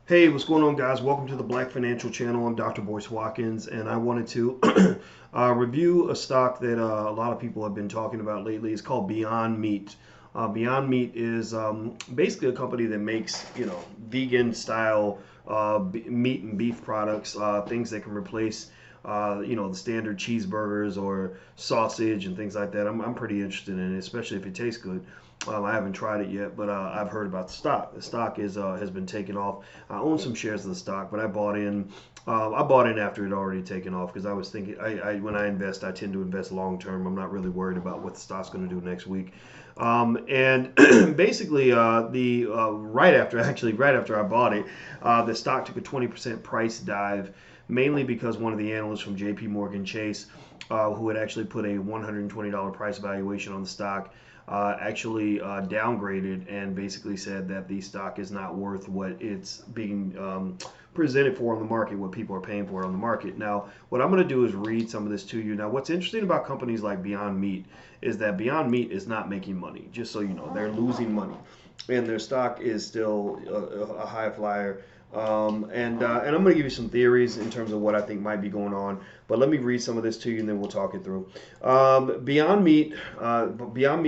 Hey, what's going on, guys? Welcome to the Black Financial Channel. I'm Dr. Boyce Watkins, and I wanted to review a stock that a lot of people have been talking about lately. It's called Beyond Meat. Beyond Meat is basically a company that makes, vegan style meat and beef products, things that can replace, the standard cheeseburgers or sausage and things like that. I'm pretty interested in it, especially if it tastes good. I haven't tried it yet, but I've heard about the stock. The stock has been taken off. I own some shares of the stock, but I bought in. I bought in after it had already taken off because I was thinking. When I invest, I tend to invest long term. I'm not really worried about what the stock's going to do next week. And basically, the right after I bought it, the stock took a 20% price dive, mainly because one of the analysts from J.P. Morgan Chase, who had actually put a $120 price valuation on the stock, actually downgraded and basically said that the stock is not worth what it's being presented for on the market, what people are paying for it on the market. Now, what I'm going to do is read some of this to you. Now, what's interesting about companies like Beyond Meat is that Beyond Meat is not making money. Just so you know, they're losing money, and their stock is still a high flyer. And I'm going to give you some theories in terms of what I think might be going on. But let me read some of this to you, and then we'll talk it through. Beyond Meat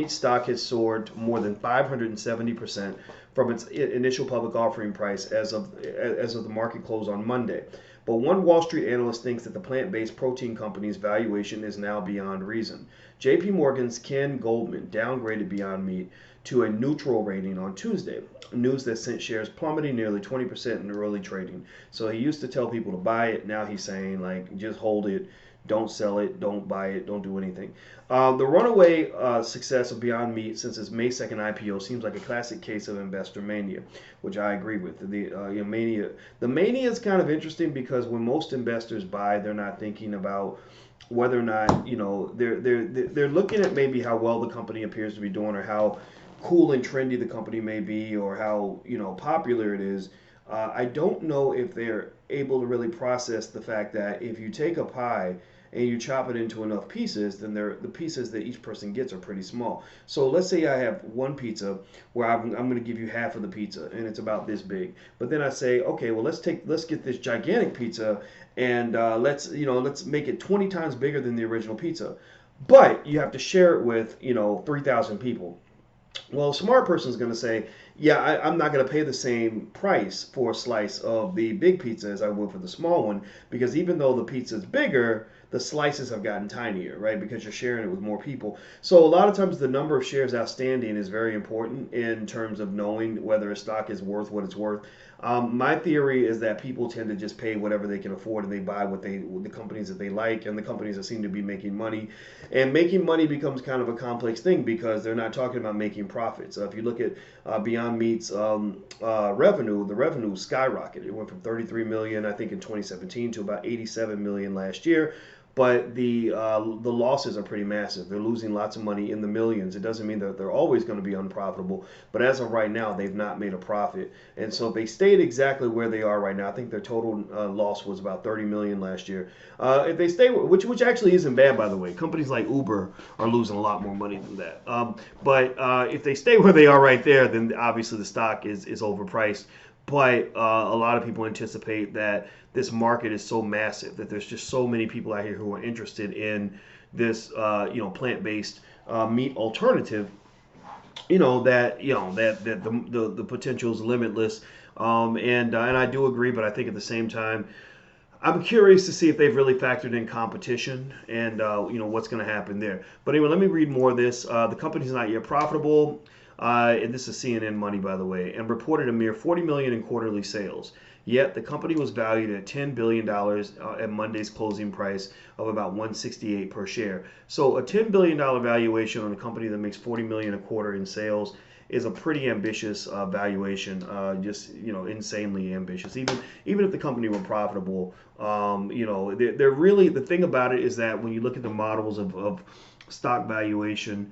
stock has soared more than 570% from its initial public offering price as of the market close on Monday. But one Wall Street analyst thinks that the plant-based protein company's valuation is now beyond reason. J.P. Morgan's Ken Goldman downgraded Beyond Meat to a neutral rating on Tuesday, news that sent shares plummeting nearly 20% in early trading. So he used to tell people to buy it. Now he's saying, like, just hold it, don't sell it, don't buy it, don't do anything. The runaway success of Beyond Meat since its May 2nd IPO seems like a classic case of investor mania, which I agree with. The mania is kind of interesting because when most investors buy, they're not thinking about whether or not they're looking at maybe how well the company appears to be doing or how cool and trendy the company may be or how popular it is. I don't know if they're able to really process the fact that if you take a pie and you chop it into enough pieces, then the pieces that each person gets are pretty small. So let's say I have one pizza where I'm going to give you half of the pizza and it's about this big. But then I say, okay, well let's get this gigantic pizza and let's make it 20 times bigger than the original pizza. But you have to share it with 3,000 people. Well, a smart person is going to say, yeah, I'm not going to pay the same price for a slice of the big pizza as I would for the small one, because even though the pizza is bigger, the slices have gotten tinier, right? Because you're sharing it with more people. So a lot of times the number of shares outstanding is very important in terms of knowing whether a stock is worth what it's worth. My theory is that people tend to just pay whatever they can afford, and they buy the companies that they like and the companies that seem to be making money. And making money becomes kind of a complex thing because they're not talking about making profits. If you look at Beyond Meat's revenue, the revenue skyrocketed. It went from 33 million, I think, in 2017 to about 87 million last year. But the losses are pretty massive. They're losing lots of money in the millions. It doesn't mean that they're always going to be unprofitable, but as of right now, they've not made a profit. And so if they stayed exactly where they are right now, I think their total loss was about 30 million last year. If they stay, which actually isn't bad, by the way. Companies like Uber are losing a lot more money than that. But if they stay where they are right there, then obviously the stock is overpriced. But a lot of people anticipate that this market is so massive that there's just so many people out here who are interested in this, plant-based meat alternative. That the potential is limitless. And I do agree, but I think at the same time, I'm curious to see if they've really factored in competition and what's going to happen there. But anyway, let me read more of this. The company's not yet profitable, and this is CNN Money, by the way, and reported a mere 40 million in quarterly sales. Yet the company was valued at $10 billion at Monday's closing price of about 168 per share. So a $10 billion valuation on a company that makes 40 million a quarter in sales is a pretty ambitious valuation, just insanely ambitious. Even if the company were profitable, they're really, the thing about it is that when you look at the models of stock valuation,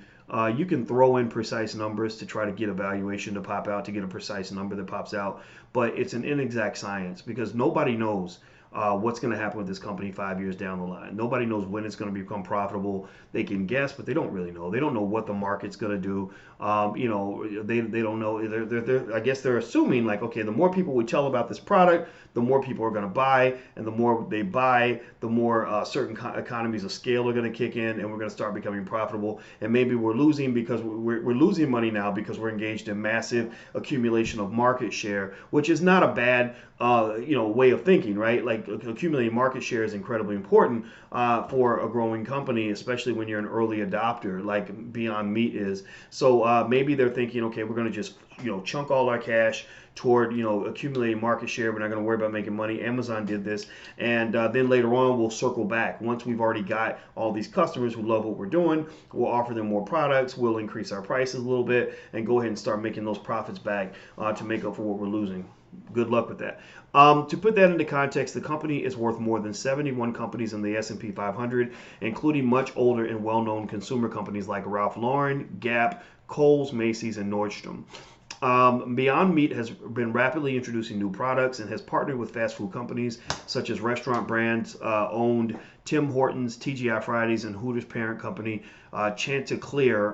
you can throw in precise numbers to try to get a valuation to pop out, to get a precise number that pops out, but it's an inexact science because nobody knows what's going to happen with this company 5 years down the line. Nobody knows when it's going to become profitable. They can guess, but they don't really know. They don't know what the market's going to do. They don't know. I guess they're assuming like, okay, the more people we tell about this product, the more people are going to buy, and the more they buy, the more certain economies of scale are going to kick in, and we're going to start becoming profitable. And maybe we're losing because we're losing money now because we're engaged in massive accumulation of market share, which is not a bad way of thinking, right? Like accumulating market share is incredibly important for a growing company, especially when you're an early adopter, like Beyond Meat is. So maybe they're thinking, okay, we're going to just chunk all our cash toward accumulating market share. We're not going to worry about making money. Amazon did this, and then later on we'll circle back. Once we've already got all these customers who love what we're doing, we'll offer them more products. We'll increase our prices a little bit and go ahead and start making those profits back to make up for what we're losing. Good luck with that. To put that into context, the company is worth more than 71 companies in the S&P 500, including much older and well-known consumer companies like Ralph Lauren, Gap, Kohl's, Macy's, and Nordstrom. Beyond Meat has been rapidly introducing new products and has partnered with fast food companies such as restaurant brands owned Tim Hortons, TGI Fridays, and Hooters parent company Chanticleer,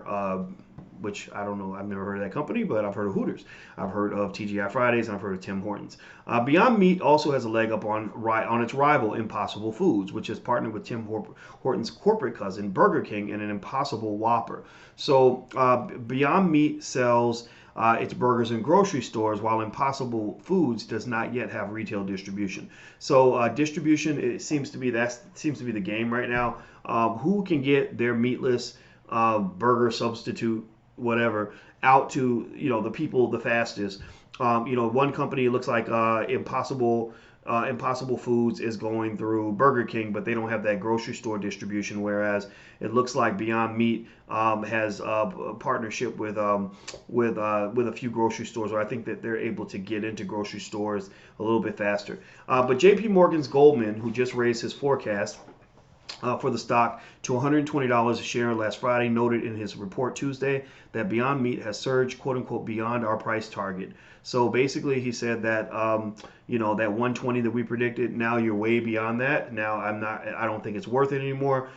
which I don't know, I've never heard of that company, but I've heard of Hooters. I've heard of TGI Fridays, and I've heard of Tim Hortons. Beyond Meat also has a leg up on its rival, Impossible Foods, which has partnered with Tim Hortons' corporate cousin, Burger King, and an Impossible Whopper. So Beyond Meat sells its burgers in grocery stores, while Impossible Foods does not yet have retail distribution. So distribution, it seems to be the game right now. Who can get their meatless burger substitute, whatever, out to the people the fastest? One company, it looks like Impossible Foods is going through Burger King, but they don't have that grocery store distribution. Whereas it looks like Beyond Meat has a partnership with a few grocery stores, or I think that they're able to get into grocery stores a little bit faster. But J.P. Morgan's Goldman, who just raised his forecast for the stock to $120 a share last Friday, noted in his report Tuesday that Beyond Meat has surged, quote unquote, beyond our price target. So basically, he said that that 120 that we predicted, now you're way beyond that. Now I don't think it's worth it anymore.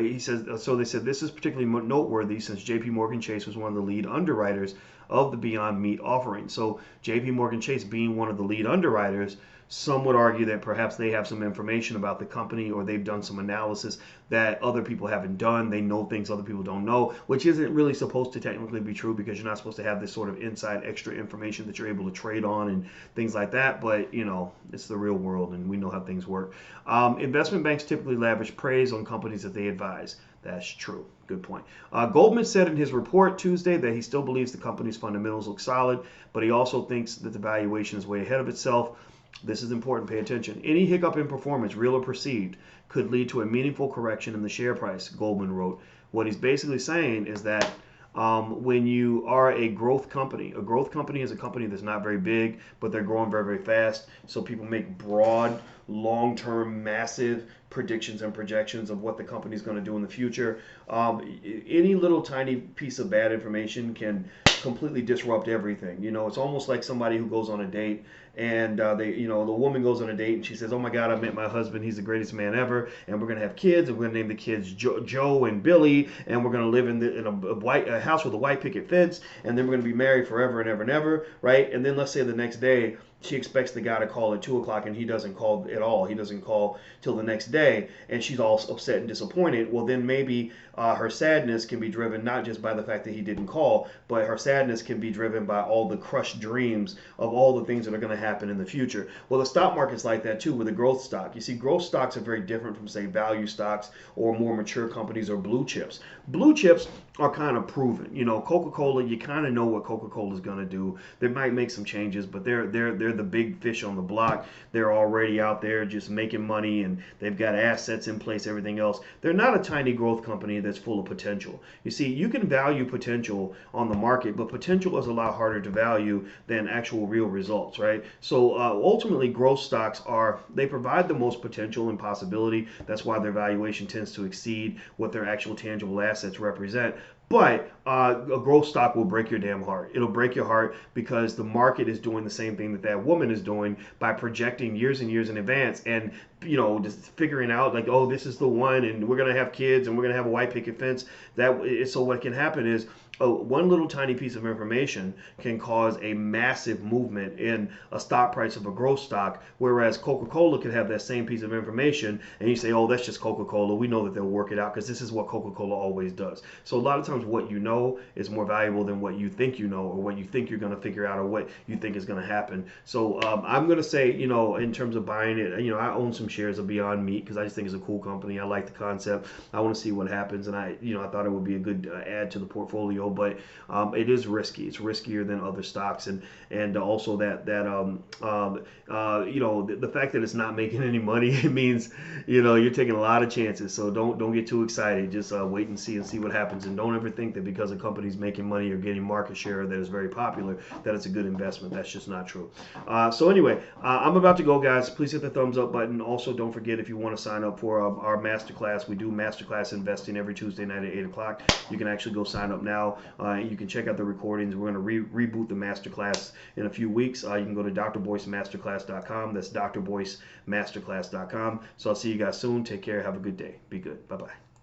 He says, so they said this is particularly noteworthy since J.P. Morgan Chase was one of the lead underwriters of the Beyond Meat offering. So J.P. Morgan Chase being one of the lead underwriters, some would argue that perhaps they have some information about the company, or they've done some analysis that other people haven't done. They know things other people don't know, which isn't really supposed to technically be true, because you're not supposed to have this sort of inside extra information that you're able to trade on and things like that. But it's the real world, and we know how things work. Investment banks typically lavish praise on companies that they advise. That's true. Good point. Goldman said in his report Tuesday that he still believes the company's fundamentals look solid, but he also thinks that the valuation is way ahead of itself. This is important. Pay attention. Any hiccup in performance, real or perceived, could lead to a meaningful correction in the share price, Goldman wrote. What he's basically saying is that when you are a growth company is a company that's not very big, but they're growing very, very fast. So people make broad, long-term, massive predictions and projections of what the company is going to do in the future. Any little tiny piece of bad information can completely disrupt everything. It's almost like somebody who goes on a date, and the woman goes on a date and she says, "Oh my God, I met my husband. He's the greatest man ever, and we're gonna have kids, and we're gonna name the kids Joe and Billy, and we're gonna live in a house with a white picket fence, and then we're gonna be married forever and ever and ever," right? And then let's say the next day she expects the guy to call at 2 o'clock, and he doesn't call at all. He doesn't call till the next day, and she's all upset and disappointed. Well, then maybe her sadness can be driven not just by the fact that he didn't call, but her sadness can be driven by all the crushed dreams of all the things that are going to happen in the future. Well, the stock market's like that too with a growth stock. You see, growth stocks are very different from, say, value stocks or more mature companies or blue chips. Blue chips are kind of proven. Coca-Cola, you kind of know what Coca-Cola is going to do. They might make some changes, but they're the big fish on the block. They're already out there just making money, and they've got assets in place, everything else. They're not a tiny growth company that's full of potential. You see, you can value potential on the market, but potential is a lot harder to value than actual real results, right? So ultimately, growth stocks they provide the most potential and possibility. That's why their valuation tends to exceed what their actual tangible assets represent. But a growth stock will break your damn heart. It'll break your heart because the market is doing the same thing that that woman is doing by projecting years and years in advance, and just figuring out like, oh, this is the one, and we're gonna have kids, and we're gonna have a white picket fence. So what can happen is, one little tiny piece of information can cause a massive movement in a stock price of a growth stock, whereas Coca-Cola could have that same piece of information, and you say, oh, that's just Coca-Cola. We know that they'll work it out because this is what Coca-Cola always does. So a lot of times what you know is more valuable than what you think you know, or what you think you're going to figure out, or what you think is going to happen. So I'm going to say, in terms of buying it, I own some shares of Beyond Meat because I just think it's a cool company. I like the concept. I want to see what happens, and I thought it would be a good add to the portfolio. But it is risky. It's riskier than other stocks, and also the fact that it's not making any money, it means you're taking a lot of chances. So don't get too excited. Just wait and see what happens, and don't ever think that because a company's making money or getting market share that is very popular that it's a good investment. That's just not true. So anyway, I'm about to go, guys. Please hit the thumbs up button. Also, don't forget, if you want to sign up for our masterclass, we do masterclass investing every Tuesday night at 8 o'clock. You can actually go sign up now. You can check out the recordings. We're going to reboot the masterclass in a few weeks. You can go to drboycemasterclass.com. That's drboycemasterclass.com. So I'll see you guys soon. Take care. Have a good day. Be good. Bye-bye.